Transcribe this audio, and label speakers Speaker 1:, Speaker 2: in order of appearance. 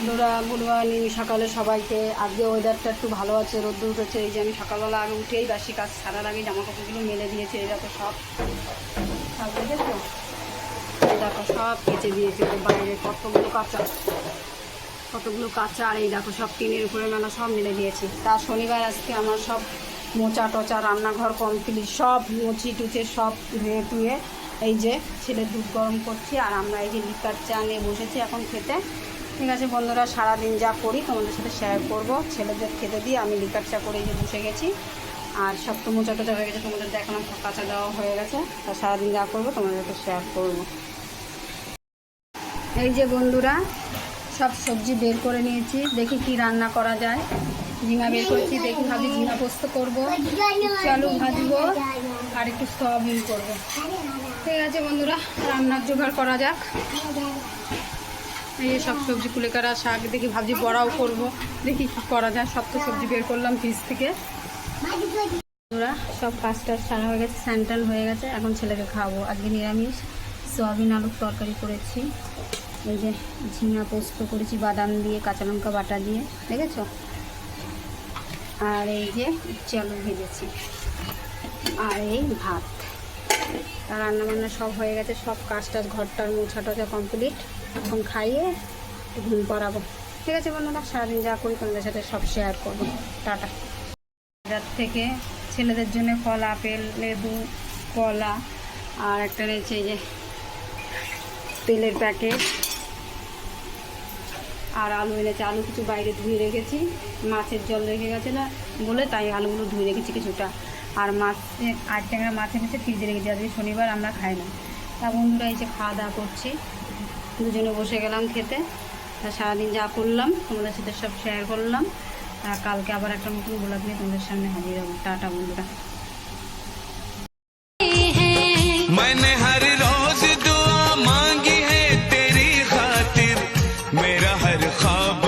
Speaker 1: বন্ধুরা good morning সকালে সবাইকে। আজকে ওয়েদারটা একটু ভালো আছে, রোদ্দুর উঠেছে। এই যে আমি সকালবেলা আগে উঠেই বাসি কাজ ছাড়ার আগে জামা কাপড়গুলো মেলে দিয়েছি। এই দেখো সব দেখেছো, এই দেখো সব কেচে দিয়েছে। তো বাইরে কতগুলো কাঁচা আর এই দেখো সব টিনের উপরে মেলা সব মেলে দিয়েছি। তার শনিবার আজকে আমার সব মোচা টোচা রান্নাঘর কমপ্লিট, সব মুচি টুচে সব ধুয়ে টুয়ে এই যে ছেলের দুধ গরম করছি। আর আমরা এই যে লিকার চা নিয়ে বসেছি এখন খেতে। ঠিক আছে বন্ধুরা, সারাদিন যা করি তোমাদের সাথে শেয়ার করব। ছেলেদের খেতে দিয়ে আমি লিকার চা করে এই যে বসে গেছি। আর সব তো মোচা টোচা হয়ে গেছে, তোমাদের দেখালাম সব কাঁচা দেওয়া হয়ে গেছে। আর সারাদিন যা করবো তোমাদের সাথে শেয়ার করব। এই যে বন্ধুরা সব সবজি বের করে নিয়েছি, দেখি কি রান্না করা যায়। ঝিঙা বের করছি, দেখি ভাবি ঝিঙা পোস্ত করবো, আলু ভাজবো আর একটু সয়াবিন করবো। ঠিক আছে বন্ধুরা, রান্নার জোগাড় করা যাক। এই সব সবজি কুলেকারা শাক দেখি ভাবছি বড়াও করব, দেখি কী করা যায়। সব তো সবজি বের করলাম ফ্রিজ থেকে। বন্ধুরা সব কাজটা সারা হয়ে গেছে, স্যান হয়ে গেছে। এখন ছেলেকে খাওয়াবো। আজকে নিরামিষ সয়াবিন আলুর তরকারি করেছি। এই যে ঝিঙা পোস্ত করেছি বাদাম দিয়ে, কাঁচা লঙ্কা বাটা দিয়ে, দেখেছো। আর এই যে আলু ভেজেছি আর এই ভাত। আর রান্নাবান্না সব হয়ে গেছে, সব কাজটা ঘরটার মোছা টোছা কমপ্লিট। এখন খাইয়ে ঘুম পাড়াবো। ঠিক আছে বন্ধুরা, সারাদিন যা করি তোমাদের সাথে সব শেয়ার করবো। টাটা। বাজার থেকে ছেলেদের জন্য ফল, আপেল, লেবু, কলা আর একটা রয়েছে এই যে তেলের প্যাকেট আর আলু এনেছে। আলু কিছু বাইরে ধুয়ে রেখেছি, মাছের জল রেখে গেছে না বলে তাই আলুগুলো ধুয়ে রেখেছি কিছুটা। আর আর ট্যাংরা মাছ এনেছে, ফ্রিজে রেখেছি। আজকে শনিবার আমরা খাই না। তা বন্ধুরা এই যে খাওয়া দাওয়া করছি, দুজনে বসে গেলাম খেতে। তা সারাদিন যা করলাম তোমাদের সাথে সব শেয়ার করলাম। আর কালকে আবার একটা নতুন ব্লগ নিয়ে তোমাদের সামনে হাজির হবো। টাটা বন্ধুরা।
Speaker 2: मैंने हर रोज दुआ मांगी है तेरी खातिर, मेरा हर ख्वाब